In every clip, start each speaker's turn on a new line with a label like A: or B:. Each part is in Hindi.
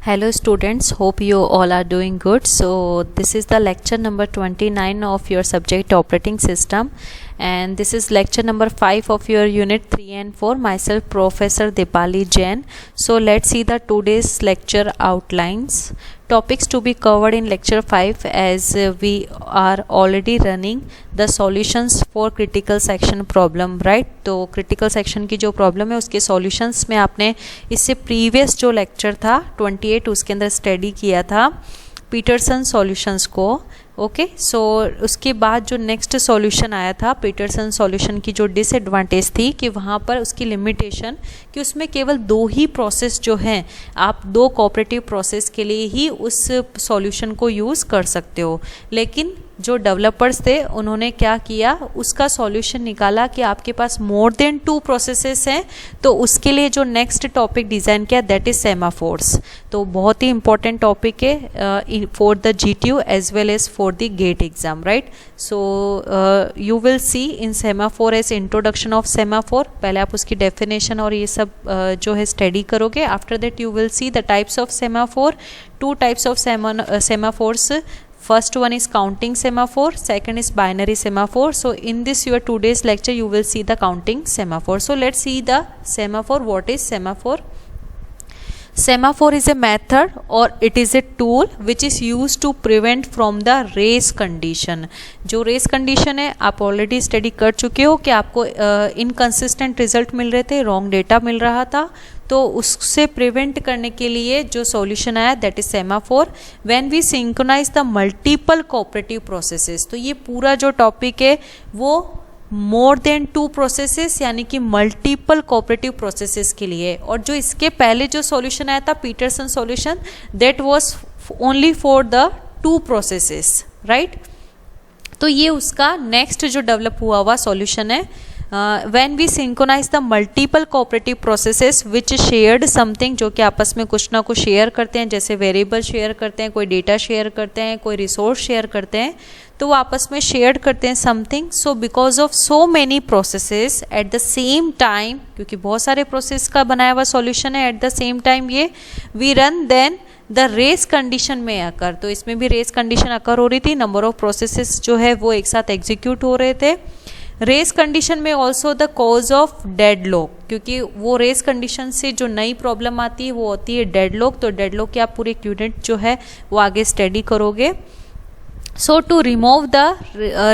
A: Hello students, hope you all are doing good. So this is the lecture number 29 of your subject operating system, and this is lecture number 5 of your unit 3 and 4. Myself Professor Dipali Jain. So let's see the today's lecture outlines. Topics to be covered in lecture 5, as we are already running the solutions for critical section problem, right? तो critical section की जो problem है उसके solutions में आपने इससे previous जो lecture था 28 उसके अंदर study किया था पीटरसन सॉल्यूशंस को. ओके सो उसके बाद जो नेक्स्ट सॉल्यूशन आया था पीटरसन सॉल्यूशन की जो डिसएडवांटेज थी कि वहाँ पर उसकी लिमिटेशन कि उसमें केवल दो ही प्रोसेस जो हैं, आप दो कोऑपरेटिव प्रोसेस के लिए ही उस सॉल्यूशन को यूज़ कर सकते हो. लेकिन जो डेवलपर्स थे उन्होंने क्या किया, उसका सॉल्यूशन निकाला कि आपके पास मोर देन 2 प्रोसेसेस हैं, तो उसके लिए जो नेक्स्ट टॉपिक डिज़ाइन किया दैट इज सेमाफोर्स. तो बहुत ही इंपॉर्टेंट टॉपिक है for the GTU as well as for the GATE exam, right. So you will see in semaphore as introduction of semaphore. पहले आप उसकी डेफिनेशन और ये सब जो है स्टडी करोगे. After that you will see the types of semaphore. 2 types of semaphores. First one is counting semaphore, second is binary semaphore. So in this your today's lecture you will see the counting semaphore. So let's see the semaphore. What is semaphore? Semaphore is a method or it is a tool which is used to prevent from the race condition. जो race condition है आप already study कर चुके हो कि आपको inconsistent result मिल रहे थे, wrong data मिल रहा था, तो उससे प्रिवेंट करने के लिए जो सॉल्यूशन आया that is semaphore. When we synchronise the multiple cooperative processes, तो ये पूरा जो टॉपिक है वो मोर देन 2 प्रोसेसेस यानी कि मल्टीपल कोऑपरेटिव प्रोसेसेस के लिए. और जो इसके पहले जो सॉल्यूशन आया था Peterson solution that was only for the 2 processes, right. तो ये उसका नेक्स्ट जो डेवलप हुआ सॉल्यूशन है. When we synchronize the multiple cooperative processes which shared something, जो कि आपस में कुछ ना कुछ शेयर करते हैं, जैसे वेरिएबल शेयर करते हैं, कोई डेटा शेयर करते हैं, कोई रिसोर्स शेयर करते हैं, तो वो आपस में शेयर करते हैं something. So because of so many processes at the same time, क्योंकि बहुत सारे प्रोसेस का बनाया हुआ सॉल्यूशन है एट द सेम टाइम ये we run, then the race condition में अकर. तो इसमें भी रेस कंडीशन अकर हो रही थी. नंबर ऑफ प्रोसेसेस जो है वो एक साथ एग्जीक्यूट हो रहे थे. रेस कंडीशन में also the cause of deadlock, क्योंकि वो रेस कंडीशन से जो नई प्रॉब्लम आती है वो होती है डेडलॉक. तो डेडलॉक की आप पूरे यूनिट जो है वो आगे स्टडी करोगे. So to remove the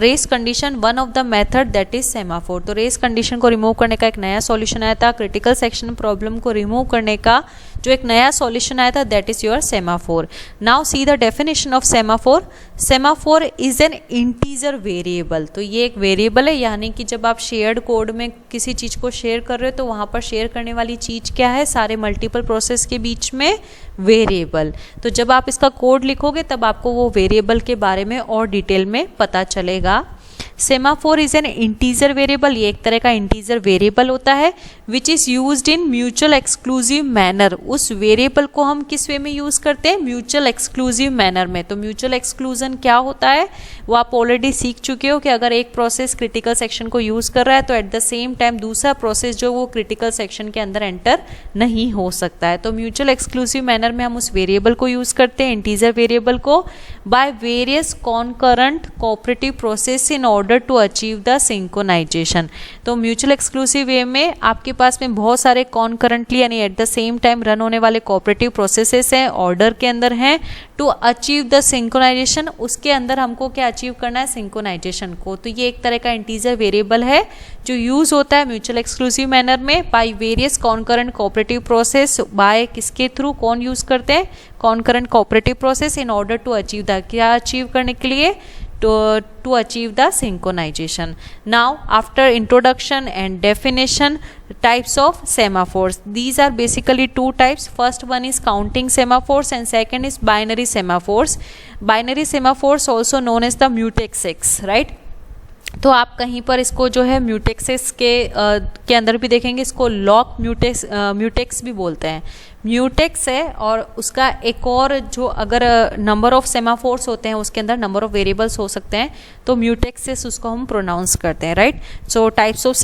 A: race condition one of the method that is semaphore. तो रेस कंडीशन को रिमूव करने का एक नया सॉल्यूशन आया था. क्रिटिकल सेक्शन प्रॉब्लम को रिमूव करने का जो एक नया सॉल्यूशन आया था that is your semaphore. Now see the definition of semaphore. Semaphore is an integer variable. तो ये एक वेरिएबल है, यानी कि जब आप शेयर्ड कोड में किसी चीज़ को शेयर कर रहे हो तो वहाँ पर शेयर करने वाली चीज़ क्या है, सारे मल्टीपल प्रोसेस के बीच में वेरिएबल. तो जब आप इसका कोड लिखोगे तब आपको वो वेरिएबल के बारे में और डिटेल में पता चलेगा. Semaphore is an integer variable. ये एक तरह का इंटीजर वेरिएबल होता है which is used in mutual exclusive manner. उस वेरिएबल को हम किस वे में यूज करते हैं, म्यूचुअल एक्सक्लूसिव मैनर में. तो म्यूचुअल एक्सक्लूजन क्या होता है वो आप ऑलरेडी सीख चुके हो कि अगर एक प्रोसेस क्रिटिकल सेक्शन को यूज कर रहा है तो एट द सेम टाइम दूसरा प्रोसेस जो वो क्रिटिकल सेक्शन के अंदर एंटर नहीं हो सकता है. तो म्यूचुअल एक्सक्लूसिव मैनर में हम उस वेरिएबल को यूज करते हैं, इंटीजर वेरिएबल को, by various concurrent cooperative process in order to achieve the synchronisation. तो म्यूचुअल एक्सक्लूसिव वे में आपके पास में बहुत सारे कॉन्करेंटली यानी at the same time run होने वाले कोऑपरेटिव प्रोसेसेस हैं, ऑर्डर के अंदर हैं. टू अचीव द सिंक्रोनाइजेशन, उसके अंदर हमको क्या अचीव करना है, सिंक्रोनाइजेशन को. तो ये एक तरह का इंटीजर वेरिएबल है जो यूज होता है म्यूचुअल एक्सक्लूसिव मैनर में by various concurrent cooperative process. By किसके थ्रू, कौन यूज करते हैं, concurrent cooperative process in order to achieve the, क्या अचीव करने के लिए, to achieve the synchronization. Now after introduction and definition, types of semaphores. These are basically 2 types. First one is counting semaphores and second is binary semaphores. Binary semaphores also known as the mutex, right. तो आप कहीं पर इसको जो है म्यूटेक्सेस के अंदर भी देखेंगे, इसको लॉक म्यूटेक्स भी बोलते हैं. म्यूटेक्स है, और उसका एक और जो अगर नंबर ऑफ सेमाफोर्स होते हैं उसके अंदर नंबर ऑफ वेरिएबल्स हो सकते हैं, तो म्यूटेक्सिस उसको हम प्रोनाउंस करते हैं, right. So types of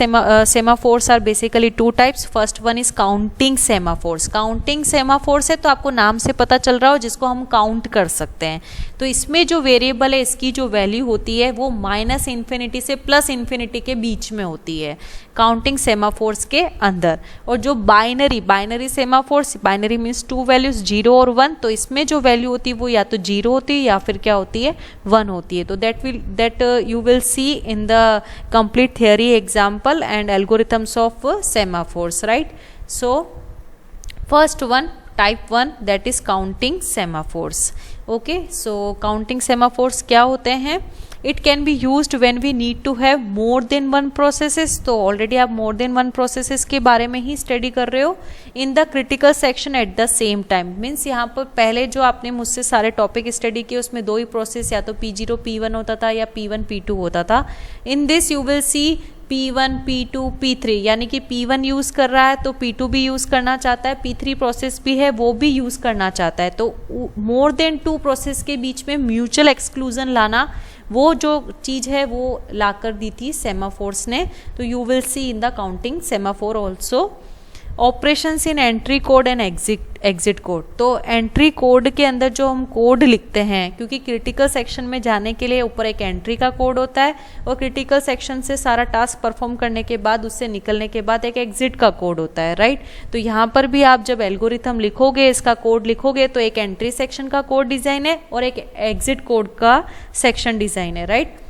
A: semaphores are basically two types. First one is counting semaphores. Counting semaphores है तो आपको नाम से पता चल रहा हो, जिसको हम काउंट कर सकते हैं। तो इसमें जो वेरिएबल है, इसकी जो वैल्यू होती है वो -∞ से +∞ के बीच में होती है काउंटिंग सेमाफोर्स के अंदर। और जो binary semaphores, binary means two values 0 और 1, तो इसमें जो वैल्यू होती है वो या तो 0 होती है या फिर क्या होती है 1 होती है। तो that you will see in the complete theory example and algorithms of semaphores, right. So first one, type 1, that is counting semaphores. Okay, so counting semaphores क्या होते हैं? It can be used when we need to have more than one processes. तो ऑलरेडी आप मोर देन वन प्रोसेसेस के बारे में ही स्टडी कर रहे हो। इन the critical section eight the same time, means यहाँ पर पहले जो आपने मुझसे सारे टॉपिक स्टडी किए उसमें 2 ही प्रोसेस, या तो P0 P1 होता था या P1 P2 होता था। In this you will C P1 P2 P3, यानी कि P1 यूज कर रहा है तो P2 भी यूज करना चाहता है, P3 प्रोसेस भी है वो भी यूज करना चाहता है। तो मोर देन 2 प्रोसेस के बीच में म्यूचुअल एक्सक्लूजन लाना, वो जो चीज है वो लाकर दी थी सेमाफोर्स ने। तो you will see in the counting semaphore also operations in entry code and exit code. तो एंट्री कोड के अंदर जो हम कोड लिखते हैं, क्योंकि क्रिटिकल सेक्शन में जाने के लिए ऊपर एक एंट्री का कोड होता है, और क्रिटिकल सेक्शन से सारा टास्क परफॉर्म करने के बाद, उससे निकलने के बाद एक एग्जिट का कोड होता है, राइट। तो यहाँ पर भी आप जब एल्गोरिथम लिखोगे, इसका कोड लिखोगे, तो एक एंट्री सेक्शन का कोड डिजाइन है और एक एग्जिट कोड का सेक्शन डिजाइन है, right.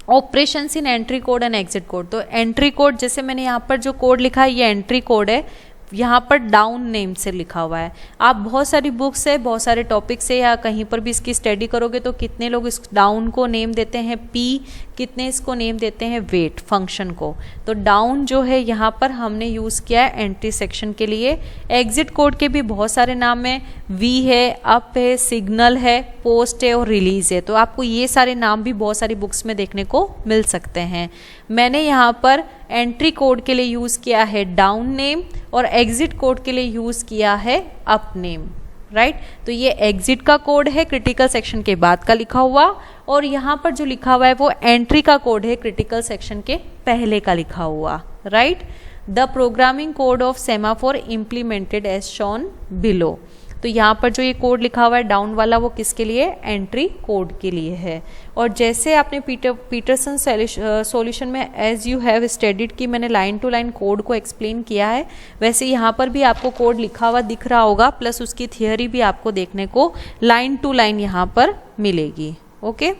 A: Operations in entry code and exit code. तो एंट्री कोड, जैसे मैंने यहाँ पर जो कोड लिखा है ये एंट्री कोड है, यहाँ पर डाउन नेम से लिखा हुआ है। आप बहुत सारी बुक्स है, बहुत सारे टॉपिक से या कहीं पर भी इसकी स्टडी करोगे तो कितने लोग इस डाउन को नेम देते हैं P, कितने इसको नेम देते हैं वेट फंक्शन को। तो डाउन जो है यहाँ पर हमने यूज़ किया है एंट्री सेक्शन के लिए। एग्जिट कोड के भी बहुत सारे नाम हैं, V है, अप है, सिग्नल है, पोस्ट है और रिलीज है। तो आपको ये सारे नाम भी बहुत सारी बुक्स में देखने को मिल सकते हैं। मैंने यहाँ पर एंट्री कोड के लिए यूज़ किया है डाउन नेम और एग्जिट कोड के लिए यूज़ किया है अप नेम, राइट। तो ये एग्जिट का कोड है क्रिटिकल सेक्शन के बाद का लिखा हुआ, और यहाँ पर जो लिखा हुआ है वो एंट्री का कोड है क्रिटिकल सेक्शन के पहले का लिखा हुआ, right. The programming code of semaphore implemented as shown below. तो यहाँ पर जो ये कोड लिखा हुआ है डाउन वाला, वो किसके लिए? एंट्री कोड के लिए है। और जैसे आपने पीटरसन सॉल्यूशन में एज यू हैव स्टडीड की मैंने लाइन टू लाइन कोड को एक्सप्लेन किया है, वैसे यहाँ पर भी आपको कोड लिखा हुआ दिख रहा होगा, प्लस उसकी थियोरी भी आपको देखने को लाइन टू लाइन यहाँ पर मिलेगी, ओके।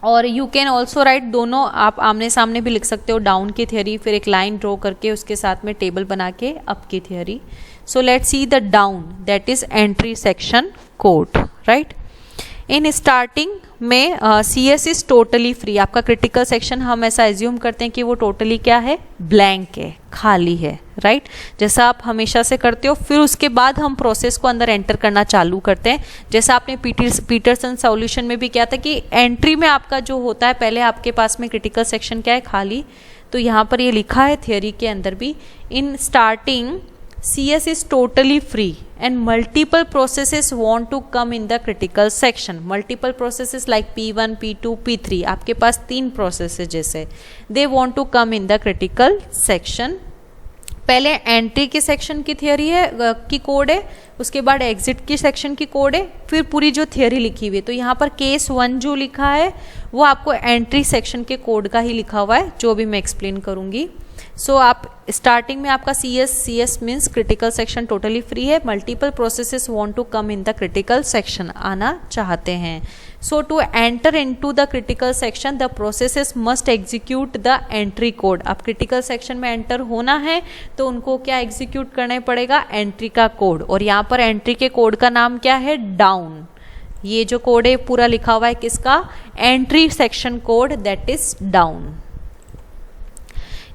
A: और यू कैन ऑल्सो राइट, दोनों आप आमने सामने भी लिख सकते हो, डाउन की थियोरी फिर एक लाइन ड्रॉ करके उसके साथ में टेबल बना के अप की theory. So let's see the down, that is entry section code, right? In starting में CS is totally free। आपका क्रिटिकल सेक्शन हम ऐसा एज्यूम करते हैं कि वो टोटली क्या है? ब्लैंक है, खाली है, राइट। जैसा आप हमेशा से करते हो। फिर उसके बाद हम प्रोसेस को अंदर एंटर करना चालू करते हैं। जैसा आपने पीटरसन सॉल्यूशन में भी किया था कि एंट्री में आपका जो होता है, पहले आपके पास में क्रिटिकल सेक्शन क्या है? खाली। तो यहाँ पर ये लिखा है थियोरी के अंदर भी, in starting CS is totally free and multiple processes want to come in the critical section. Multiple processes like P1, P2, P3, आपके पास 3 processes जैसे, they want to come in the critical section. पहले एंट्री के सेक्शन की थियोरी है की कोड है, उसके बाद एग्जिट की सेक्शन की कोड है, फिर पूरी जो थियोरी लिखी हुई है। तो यहाँ पर केस 1 जो लिखा है वो आपको एंट्री सेक्शन के कोड का ही लिखा हुआ है, जो भी मैं एक्सप्लेन करूँगी। सो आप स्टार्टिंग में आपका CS means critical section totally free है, multiple processes want to come in the critical section, आना चाहते हैं। So to enter into the critical section the processes must execute the entry code. अब क्रिटिकल सेक्शन में एंटर होना है तो उनको क्या एग्जीक्यूट करना पड़ेगा? एंट्री का कोड। और यहाँ पर एंट्री के कोड का नाम क्या है? डाउन। ये जो कोड है पूरा लिखा हुआ है किसका? Entry section code, that is down.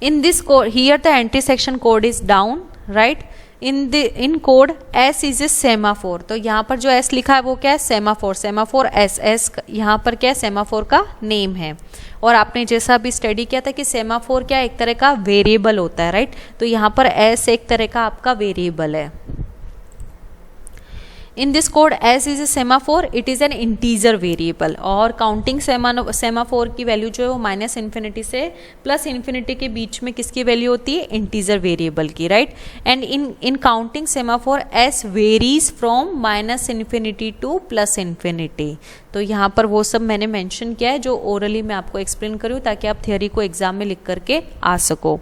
A: In this code, here the entry section code is down, right? In code S is a semaphore। तो यहाँ पर जो S लिखा है वो क्या है? सेमाफोर। सेमाफोर S यहाँ पर क्या है? सेमाफोर का नेम है। और आपने जैसा भी स्टडी किया था कि सेमाफोर क्या एक तरह का वेरिएबल होता है, राइट। तो यहाँ पर S एक तरह का आपका वेरिएबल है, In this code s is a semaphore, it is an integer variable और काउंटिंग सेमाफोर की वैल्यू जो है वो माइनस इन्फिनिटी से प्लस इन्फिनिटी के बीच में किसकी वैल्यू होती है, इंटीजर वेरिएबल की, right. And in counting semaphore s varies from minus infinity two plus infinity. तो यहाँ पर वो सब मैंने मेंशन किया है जो ओरली मैं आपको एक्सप्लेन करूँ ताकि आप थियोरी को एग्जाम में लिख करके आ सको.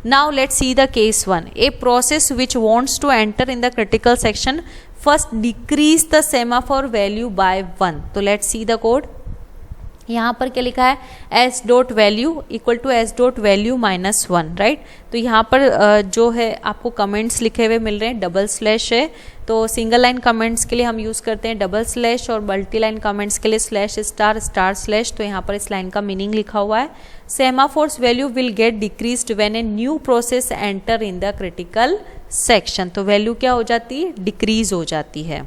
A: Now let's see the case 1. A process which wants to enter in the critical section first decrease the semaphore value by 1. तो let's see the code. यहाँ पर क्या लिखा है, s dot value equal to s dot value minus 1, right. तो यहाँ पर जो है आपको कमेंट्स लिखे हुए मिल रहे हैं, डबल स्लैश है. तो सिंगल लाइन कमेंट्स के लिए हम यूज़ करते हैं डबल स्लैश और मल्टी लाइन कमेंट्स के लिए स्लैश स्टार स्टार स्लैश. तो यहाँ पर इस लाइन का मीनिंग लिखा हुआ है, semaphores value will get decreased when a new process enter in the critical section. तो वैल्यू क्या हो जाती है, डिक्रीज हो जाती है.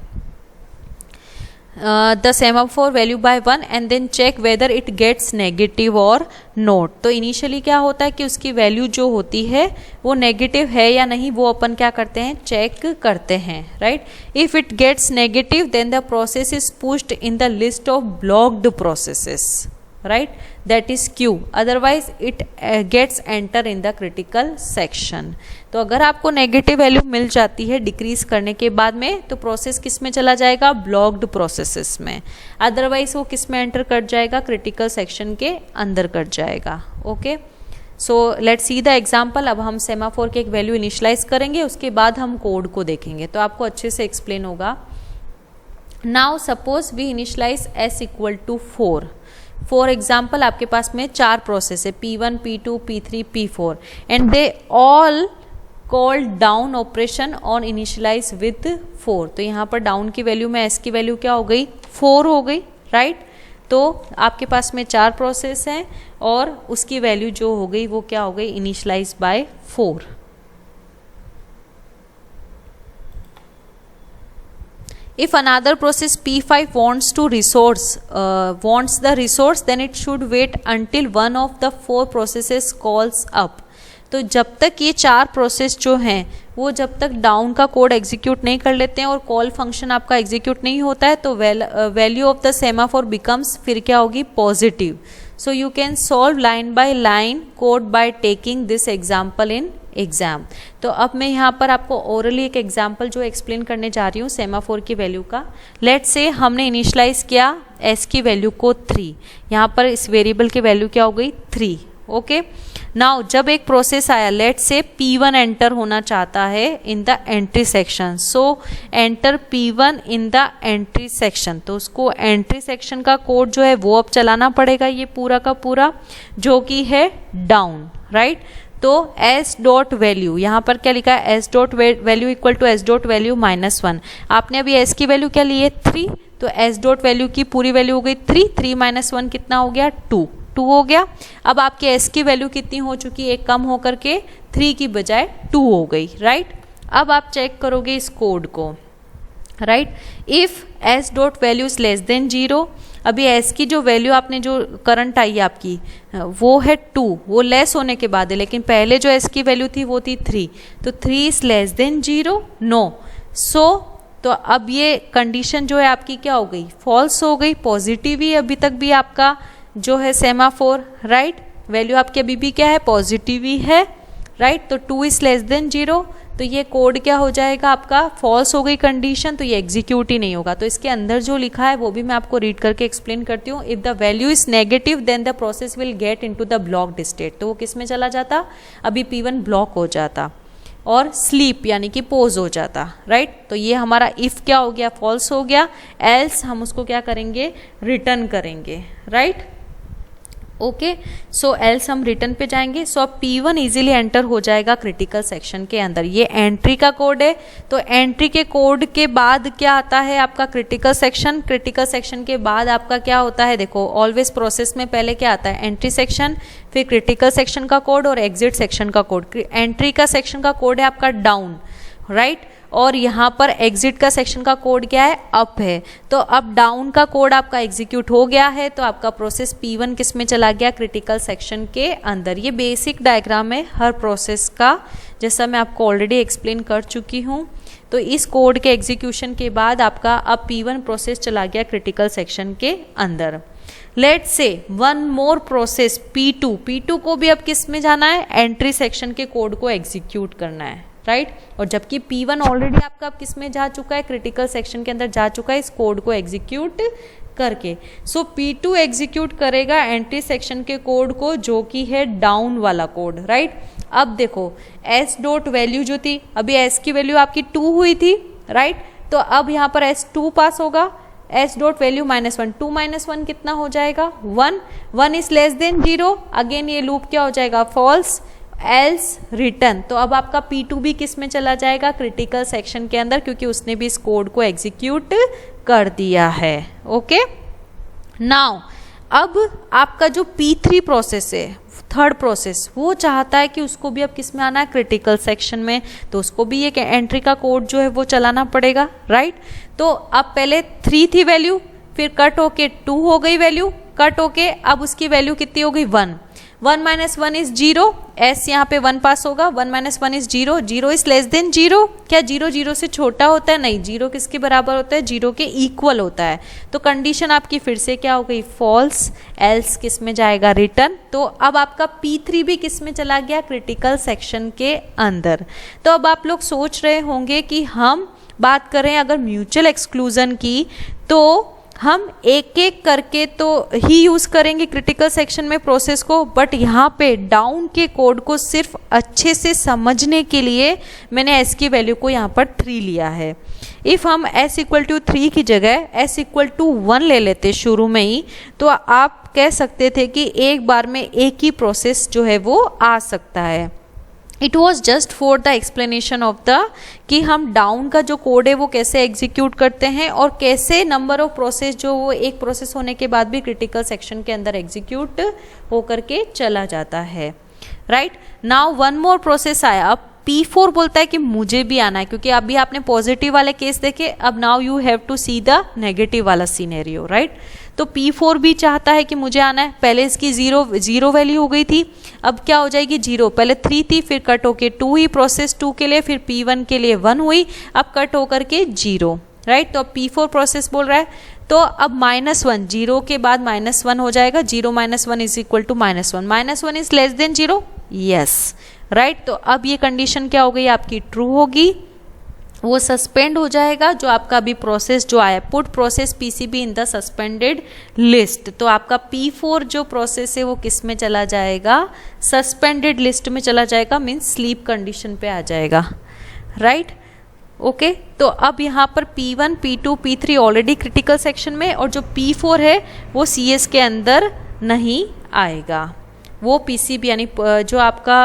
A: The semaphore value by 1 and then check whether it gets negative or not. तो इनिशियली क्या होता है कि उसकी वैल्यू जो होती है वो नेगेटिव है या नहीं, वो अपन क्या करते हैं, चेक करते हैं, right. If it gets negative then the process is pushed in the list of blocked processes, right, that is Q, otherwise it gets enter in the critical section. तो अगर आपको नेगेटिव वैल्यू मिल जाती है डिक्रीज करने के बाद में तो प्रोसेस किस में चला जाएगा, ब्लॉक्ड प्रोसेसेस में. अदरवाइज वो किस में एंटर कर जाएगा, क्रिटिकल सेक्शन के अंदर कर जाएगा. Okay, so let's see the example. अब हम सेमाफोर के एक वैल्यू इनिशियलाइज करेंगे, उसके बाद हम कोड को देखेंगे तो आपको अच्छे से एक्सप्लेन होगा. Now suppose we initialize s equal to 4. For example आपके पास में 4 प्रोसेस है, P1, P2, P3, P4 and they all called down operation on initialize with 4. तो यहाँ पर डाउन की वैल्यू में s की वैल्यू क्या हो गई, 4 हो गई, राइट. तो आपके पास में 4 प्रोसेस हैं और उसकी वैल्यू जो हो गई वो क्या हो गई, initialise bye 4. If another process P5 wants the resource, then it should wait until one of the 4 processes calls up. तो जब तक ये 4 प्रोसेस जो हैं वो जब तक डाउन का कोड एग्जीक्यूट नहीं कर लेते हैं और कॉल फंक्शन आपका एग्जीक्यूट नहीं होता है तो value of the semaphore becomes फिर क्या होगी, positive. So you can solve line by line code by taking this example in exam. तो अब मैं यहाँ पर आपको ओरली एक एग्जाम्पल जो एक्सप्लेन करने जा रही हूँ सेमाफोर की वैल्यू का. लेट्स से हमने इनिशियलाइज किया s की वैल्यू को 3. यहाँ पर इस वेरिएबल की वैल्यू क्या हो गई, 3. ओके, नाउ जब एक प्रोसेस आया, लेट्स से P1 एंटर होना चाहता है in the entry section. So enter P1 in the entry section. तो उसको एंट्री सेक्शन का कोड जो है वो अब चलाना पड़ेगा, ये पूरा का पूरा जो कि है डाउन, राइट. तो s डॉट वैल्यू यहाँ पर क्या लिखा है, s dot value equal to s dot value minus 1. आपने अभी s की वैल्यू क्या ली है, 3. तो s डॉट वैल्यू की पूरी वैल्यू हो गई 3. 3 माइनस 1 कितना हो गया, 2 हो गया. अब आपके s की वैल्यू कितनी हो चुकी है, एक कम होकर के 3 की बजाय 2 हो गई, राइट. अब आप चेक करोगे इस कोड को, right. If s dot value is less than 0, अभी s की जो वैल्यू आपने जो करंट आई है आपकी वो है 2, वो लेस होने के बाद है, लेकिन पहले जो s की वैल्यू थी वो थी 3. तो 3 इज लेस देन 0, नो. सो तो अब ये कंडीशन जो है आपकी क्या हो गई, फॉल्स हो गई. पॉजिटिव ही अभी तक भी आपका जो है सेमाफोर, राइट. वैल्यू आपकी अभी भी क्या है, पॉजिटिव ही है, राइट. तो 2 इज लेस देन 0, तो ये कोड क्या हो जाएगा आपका, फॉल्स हो गई कंडीशन, तो ये एग्जीक्यूट ही नहीं होगा. तो इसके अंदर जो लिखा है वो भी मैं आपको रीड करके एक्सप्लेन करती हूँ. If the value is negative then the process will get into the blocked state. तो वो किस में चला जाता, अभी P1 ब्लॉक हो जाता और स्लीप यानी कि पोज हो जाता, राइट. तो ये हमारा इफ क्या हो गया, फॉल्स हो गया. एल्स हम उसको क्या करेंगे, रिटर्न करेंगे, राइट. ओके, सो एल्स हम रिटर्न पे जाएंगे. सो अब P1 इजीली एंटर हो जाएगा क्रिटिकल सेक्शन के अंदर. ये एंट्री का कोड है. तो एंट्री के कोड के बाद क्या आता है आपका, क्रिटिकल सेक्शन. क्रिटिकल सेक्शन के बाद आपका क्या होता है, देखो ऑलवेज प्रोसेस में पहले क्या आता है, एंट्री सेक्शन, फिर क्रिटिकल सेक्शन का कोड और एग्जिट सेक्शन का कोड. एंट्री का सेक्शन का कोड है आपका डाउन, राइट. और यहाँ पर एग्जिट का सेक्शन का कोड क्या है, अप है। तो अप डाउन का कोड आपका एग्जीक्यूट हो गया है, तो आपका प्रोसेस P1 किस में चला गया, क्रिटिकल सेक्शन के अंदर। ये बेसिक डायग्राम है हर प्रोसेस का, जैसा मैं आपको ऑलरेडी एक्सप्लेन कर चुकी हूँ। तो इस कोड के एग्जीक्यूशन के बाद आपका अब P1 प्रोसेस चला गया क्रिटिकल सेक्शन के अंदर। Let's say one more process P2 को भी अब किस में जाना है, एंट्री सेक्शन के कोड को एग्जीक्यूट करना है, राइट। और जबकि P1 ऑलरेडी आपका अब किस में जा चुका है, क्रिटिकल सेक्शन के अंदर जा चुका है इस कोड को एग्जीक्यूट करके। सो P2 एग्जीक्यूट करेगा एंट्री सेक्शन के कोड को, जो कि है डाउन वाला कोड, राइट। अब देखो S डॉट वैल्यू जो थी, अभी S की वैल्यू आपकी 2 हुई थी, राइट। तो अब यहाँ पर S2 पास होगा, S डॉट वैल्यू -1, 2 - 1 कितना हो जाएगा, 1, 1 इज लेस देन 0, अगेन ये लूप क्या हो जाएगा, फॉल्स, एल्स रिटर्न। तो अब आपका P2 भी किस में चला जाएगा, क्रिटिकल सेक्शन के अंदर, क्योंकि उसने भी इस कोड को एग्जीक्यूट कर दिया है। ओके, नाउ अब आपका जो P3 प्रोसेस है, थर्ड प्रोसेस, वो चाहता है कि उसको भी अब किस में आना है, क्रिटिकल सेक्शन में। तो उसको भी एक एंट्री का कोड जो है वो चलाना पड़ेगा, राइट। तो अब पहले 3 थी वैल्यू, फिर कट होके 2 हो गई वैल्यू, कट होके अब उसकी वैल्यू कितनी हो गई, 1, 1 - 1 इज 0, S यहाँ पे 1 पास होगा, 1 - 1 इज 0, 0 इज लेस देन 0, क्या 0 0 से छोटा होता है, नहीं, 0 किसके बराबर होता है, 0 के इक्वल होता है। तो कंडीशन आपकी फिर से क्या हो गई, फॉल्स, एल्स किस में जाएगा, रिटर्न। तो अब आपका P3 भी किस में चला गया, क्रिटिकल सेक्शन के अंदर। तो अब आप लोग सोच रहे होंगे कि हम बात करें अगर म्यूचुअल एक्सक्लूजन की, तो हम एक एक करके तो ही यूज करेंगे क्रिटिकल सेक्शन में प्रोसेस को, बट यहाँ पे डाउन के कोड को सिर्फ अच्छे से समझने के लिए मैंने S की वैल्यू को यहाँ पर 3 लिया है। इफ़ हम S = 3 की जगह S = 1 ले लेते शुरू में ही, तो आप कह सकते थे कि एक बार में एक ही प्रोसेस जो है वो आ सकता है। It was just for the explanation of the कि हम डाउन का जो कोड है वो कैसे एग्जीक्यूट करते हैं और कैसे नंबर ऑफ प्रोसेस जो वो एक प्रोसेस होने के बाद भी क्रिटिकल सेक्शन के अंदर एग्जीक्यूट होकर के चला जाता है, right. Now one more process आया, अब P4 बोलता है कि मुझे भी आना है, क्योंकि अभी आपने पॉजिटिव वाले केस देखे, अब now you have to see the negative वाला सीनेरियो, राइट। तो P4 भी चाहता है कि मुझे आना है, पहले इसकी 0 वैल्यू हो गई थी, अब क्या हो जाएगी 0, पहले 3 थी, फिर कट होके 2 हुई प्रोसेस 2 के लिए, फिर P1 के लिए 1 हुई, अब कट होकर के 0, राइट। तो अब P4 प्रोसेस बोल रहा है, तो अब -1, 0 के बाद -1 हो जाएगा, 0 - 1 is equal to -1, -1 is less than 0, yes, right. तो अब ये कंडीशन क्या हो गई आपकी, ट्रू होगी, वो सस्पेंड हो जाएगा जो आपका अभी प्रोसेस जो आया, put process PCB in the suspended list. तो आपका P4 जो प्रोसेस है वो किस में चला जाएगा, सस्पेंडेड लिस्ट में चला जाएगा, मीन्स स्लीप कंडीशन पे आ जाएगा, राइट। ओके, तो अब यहाँ पर P1, P2, P3 already critical section में, और जो P4 है वो CS के अंदर नहीं आएगा, वो PCB यानी जो आपका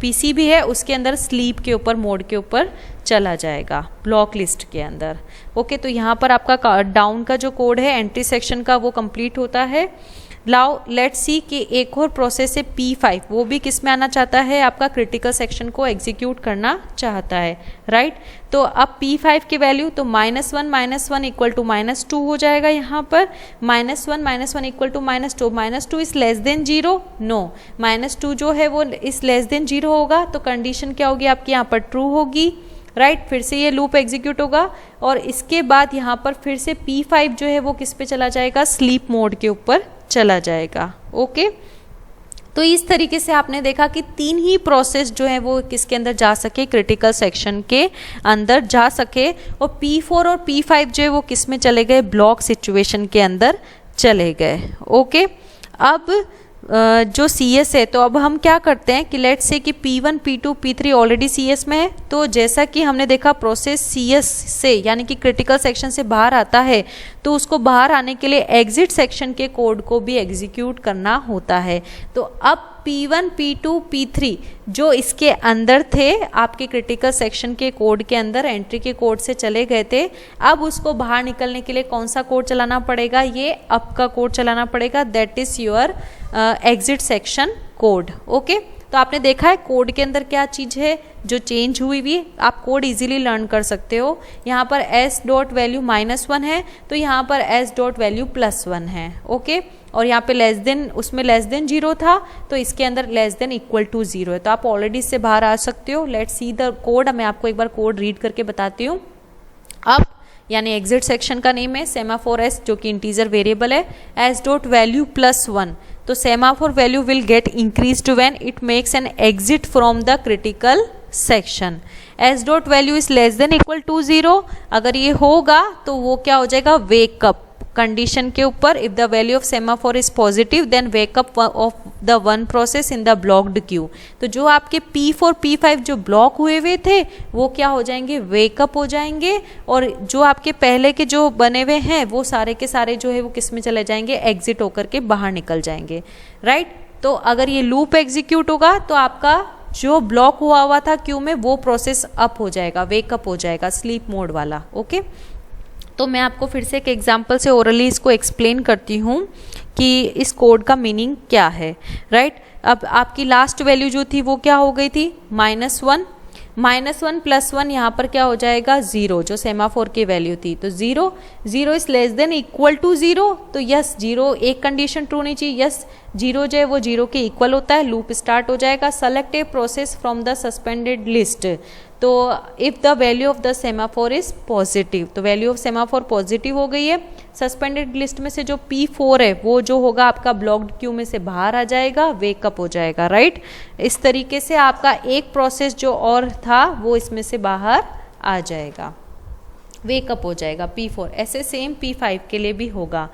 A: PCB है उसके अंदर स्लीप के ऊपर, मोड के ऊपर चला जाएगा, ब्लॉक लिस्ट के अंदर। ओके, तो यहाँ पर आपका डाउन का जो कोड है एंट्री सेक्शन का वो कंप्लीट होता है। नाउ लेट्स सी कि एक और प्रोसेस है P5, वो भी किस में आना चाहता है, आपका क्रिटिकल सेक्शन को एग्जीक्यूट करना चाहता है, राइट। तो अब P5 की वैल्यू तो -1 - 1 इक्वल टू -2 हो जाएगा, यहाँ पर -1 - 1 equal to -2, -2 is less than 0, no, -2 जो है वो इज लेस देन 0 होगा, तो कंडीशन क्या होगी आपकी यहाँ पर, ट्रू होगी, राइट। फिर से ये लूप एग्जीक्यूट होगा, और इसके बाद यहाँ पर फिर से P5 जो है वो किस पे चला जाएगा, स्लीप मोड के ऊपर चला जाएगा। ओके, तो इस तरीके से आपने देखा कि 3 ही प्रोसेस जो है वो किसके अंदर जा सके, क्रिटिकल सेक्शन के अंदर जा सके, और P4 और P5 जो है वो किस में चले गए, ब्लॉक सिचुएशन के अंदर चले गए। ओके, अब जो CS है, तो अब हम क्या करते हैं कि लेट्स से कि P1, P2, P3 already CS में है, तो जैसा कि हमने देखा प्रोसेस CS से यानी कि क्रिटिकल सेक्शन से बाहर आता है, तो उसको बाहर आने के लिए एग्जिट सेक्शन के कोड को भी एग्जीक्यूट करना होता है। तो अब P1, P2, P3 जो इसके अंदर थे, आपके क्रिटिकल सेक्शन के कोड के अंदर एंट्री के कोड से चले गए थे, अब उसको बाहर निकलने के लिए कौन सा कोड चलाना पड़ेगा, ये अप का कोड चलाना पड़ेगा, that is your exit section code. Okay, तो तो आपने देखा है कोड के अंदर क्या चीज़ है जो चेंज हुई हुई, आप कोड इजीली लर्न कर सकते हो। यहाँ पर s डॉट वैल्यू -1 है तो यहाँ पर s डॉट वैल्यू +1 है, ओके। और यहाँ पे लेस देन, उसमें लेस देन 0 था तो इसके अंदर लेस देन इक्वल टू 0 है, तो आप ऑलरेडी इससे बाहर आ सकते हो। लेट्स सी द कोड, मैं आपको एक बार कोड रीड करके बताती हूँ। अब यानी एग्जिट सेक्शन का नेम है सेमाफोर एस, जो कि इंटीजर वेरिएबल है, एस डॉट वैल्यू +1, तो semaphore value will get increased when it makes an exit from the critical section. S dot value is less than equal to 0, अगर ये होगा तो वो क्या हो जाएगा, वेकअप कंडीशन के ऊपर। If the value of semaphore is positive then wake up of the one process in the blocked queue. तो जो आपके P4 P5 जो ब्लॉक हुए हुए थे वो क्या हो जाएंगे, वेकअप हो जाएंगे, और जो आपके पहले के जो बने हुए हैं वो सारे के सारे जो है वो किस में चले जाएंगे, एग्जिट होकर के बाहर निकल जाएंगे, राइट। तो अगर ये लूप एग्जीक्यूट होगा तो आपका जो ब्लॉक हुआ था क्यू में वो प्रोसेस अप हो जाएगा, वेकअप हो जाएगा, स्लीप मोड वाला, ओके। तो मैं आपको फिर से एक एग्जांपल से ओरली इसको एक्सप्लेन करती हूँ कि इस कोड का मीनिंग क्या है, राइट। अब आपकी लास्ट वैल्यू जो थी वो क्या हो गई थी, -1, -1 +1 यहाँ पर क्या हो जाएगा, 0, जो सेमाफोर की वैल्यू थी। तो 0 is less than equal to 0, तो यस 0, एक कंडीशन ट्रू नहीं चाहिए, यस 0 जो है वो 0 के इक्वल होता है, लूप स्टार्ट हो जाएगा। Select a process from the suspended list, तो if the value of the semaphore is positive, तो वैल्यू ऑफ सेमाफोर पॉजिटिव हो गई है। सस्पेंडेड लिस्ट में से जो P4 है वो जो होगा आपका ब्लॉक्ड क्यू में से बाहर आ जाएगा, वेकअप हो जाएगा, राइट। इस तरीके से आपका एक प्रोसेस जो और था वो इसमें से बाहर आ जाएगा, वेकअप हो जाएगा P4। ऐसे सेम P5 के लिए भी होगा,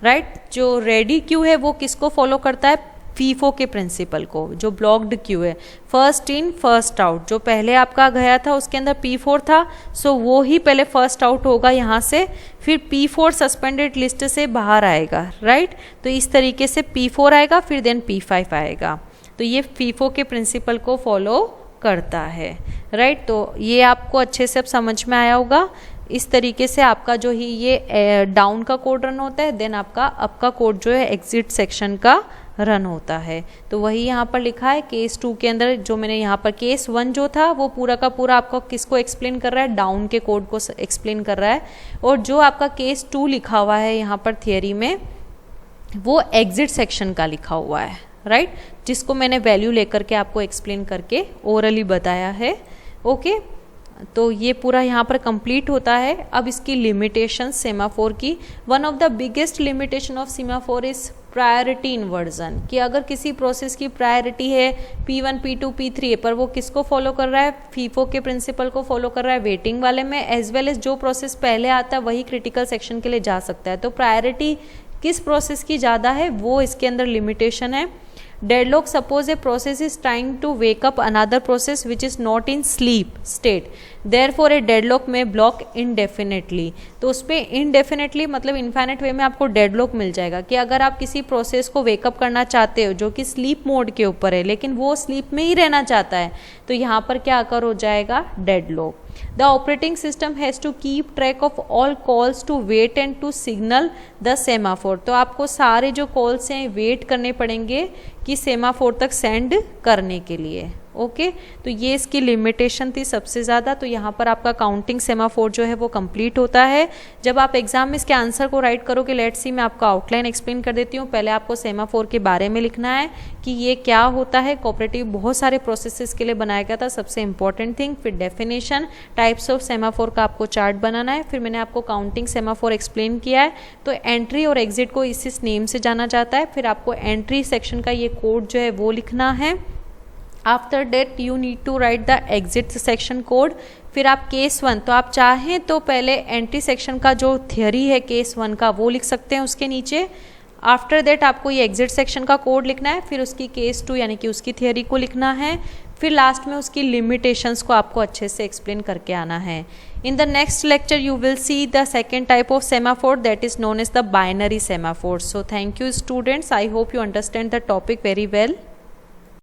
A: राइट। जो रेडी क्यू है वो किसको फॉलो करता है, FIFO के प्रिंसिपल को। जो ब्लॉक्ड क्यू है, फर्स्ट इन फर्स्ट आउट, जो पहले आपका गया था उसके अंदर P4 था, सो वो ही पहले फर्स्ट आउट होगा यहाँ से, फिर P4 सस्पेंडेड लिस्ट से बाहर आएगा, राइट। तो इस तरीके से P4 आएगा, फिर देन P5 आएगा। तो ये FIFO के प्रिंसिपल को फॉलो करता है, राइट। तो ये आपको अच्छे से अब समझ में आया होगा। इस तरीके से आपका जो ही ये डाउन का कोड रन होता है, देन आपका अप का कोड जो है एग्जिट सेक्शन का रन होता है। तो वही यहाँ पर लिखा है केस 2 के अंदर, जो मैंने यहाँ पर केस 1 जो था वो पूरा का पूरा आपको किसको एक्सप्लेन कर रहा है, डाउन के कोड को एक्सप्लेन कर रहा है। और जो आपका केस 2 लिखा हुआ है यहाँ पर थियरी में, वो एग्जिट सेक्शन का लिखा हुआ है, राइट, जिसको मैंने वैल्यू लेकर के आपको एक्सप्लेन करके ओरली बताया है, ओके। तो ये पूरा यहाँ पर कंप्लीट होता है। अब इसकी लिमिटेशन सेमाफोर की, one of the biggest limitation of semaphore is priority inversion, कि अगर किसी प्रोसेस की प्रायोरिटी है P1 P2 P3 पर वो किसको फॉलो कर रहा है, FIFO के प्रिंसिपल को फॉलो कर रहा है वेटिंग वाले में, एज वेल एज जो प्रोसेस पहले आता है वही क्रिटिकल सेक्शन के लिए जा सकता है। तो प्रायोरिटी किस प्रोसेस की ज़्यादा है वो इसके अंदर लिमिटेशन है। Deadlock, suppose a process is trying to wake up another process which is not in sleep state, therefore a deadlock में ब्लॉक इनडेफिनेटली। तो उस पर इनडेफिनेटली मतलब इनफाइनाइट वे में आपको डेडलॉक मिल जाएगा, कि अगर आप किसी प्रोसेस को वेकअप करना चाहते हो जो कि स्लीप मोड के ऊपर है लेकिन वो स्लीप में ही रहना चाहता है, तो यहाँ पर क्या अकर हो जाएगा, deadlock. The operating system has to keep track of all calls to wait and to signal the semaphore। तो आपको सारे जो कॉल्स हैं वेट करने पड़ेंगे कि सेमाफोर तक सेंड करने के लिए, ओके। तो ये इसकी लिमिटेशन थी सबसे ज़्यादा। तो यहाँ पर आपका काउंटिंग सेमाफोर जो है वो कंप्लीट होता है। जब आप एग्जाम में इसके आंसर को राइट करोगे, लेट्स सी मैं आपको आउटलाइन एक्सप्लेन कर देती हूँ। पहले आपको सेमाफोर के बारे में लिखना है कि ये क्या होता है। कोऑपरेटिव बहुत सारे प्रोसेसेस के लिए बनाया गया था, सबसे इंपॉर्टेंट थिंग। फिर डेफिनेशन, टाइप्स ऑफ सेमाफोर का आपको चार्ट बनाना है। फिर मैंने आपको काउंटिंग सेमाफोर एक्सप्लेन किया है। तो एंट्री और एग्जिट को इस नेम से जाना जाता है। फिर आपको एंट्री सेक्शन का ये कोड जो है वो लिखना है। After that you need to write the exit section code. फिर आप केस 1, तो आप चाहें तो पहले एंट्री सेक्शन का जो थियरी है केस 1 का वो लिख सकते हैं उसके नीचे। आफ्टर दैट आपको ये एग्जिट सेक्शन का कोड लिखना है, फिर उसकी केस 2 यानी कि उसकी थियरी को लिखना है, फिर लास्ट में उसकी लिमिटेशंस को आपको अच्छे से एक्सप्लेन करके आना है। In the next lecture you will see the second type of semaphore that is known as the binary semaphore. So thank you students, I hope you understand the topic very well.